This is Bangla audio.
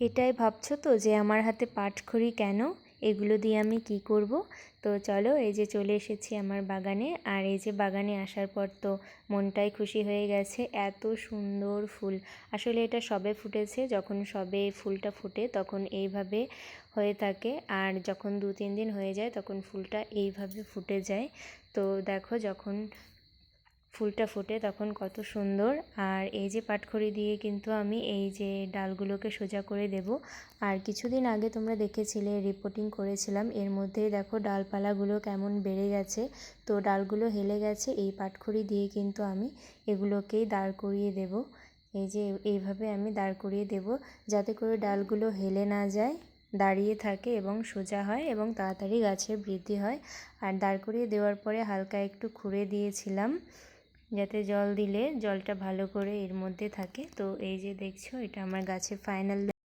এটাই ভাবছো তো যে আমার হাতে পাটখড়ি কেন, এগুলো দিয়ে আমি কি করব। তো চলো, এই যে চলে এসেছি আমার বাগানে। আর এই যে বাগানে আসার পর তো মনটাই খুশি হয়ে গেছে, এত সুন্দর ফুল। আসলে এটা সবে ফুটেছে, যখন সবে ফুলটা ফোটে তখন এইভাবে হয়ে থাকে, আর যখন 2-3 দিন হয়ে যায় তখন ফুলটা এইভাবে ফুটে যায়। তো দেখো যখন ফুলটা ফোটে তখন কত সুন্দর। আর এই যে পাটখড়ি দিয়ে কিন্তু আমি এই যে ডালগুলোকে সোজা করে দেব। আর কিছুদিন আগে তোমরা দেখেছিলে, রিপোর্টিং করেছিলাম, এর মধ্যেই দেখো ডালপালাগুলো কেমন বেড়ে গেছে। তো ডালগুলো হেলে গেছে, এই পাটখড়ি দিয়ে কিন্তু আমি এগুলোকেই দাঁড় করিয়ে দেব। এই যে এইভাবে আমি দাঁড় করিয়ে দেব, যাতে করে ডালগুলো হেলে না যায়, দাঁড়িয়ে থাকে এবং সোজা হয় এবং তাড়াতাড়ি গাছের বৃদ্ধি হয়। আর দাঁড় করিয়ে দেওয়ার পরে হালকা একটু খুঁড়ে দিয়েছিলাম, যাতে জল দিলে জলটা ভালো করে এর মধ্যে থাকে। তো এই যে দেখছো, এটা আমার গাছের ফাইনাল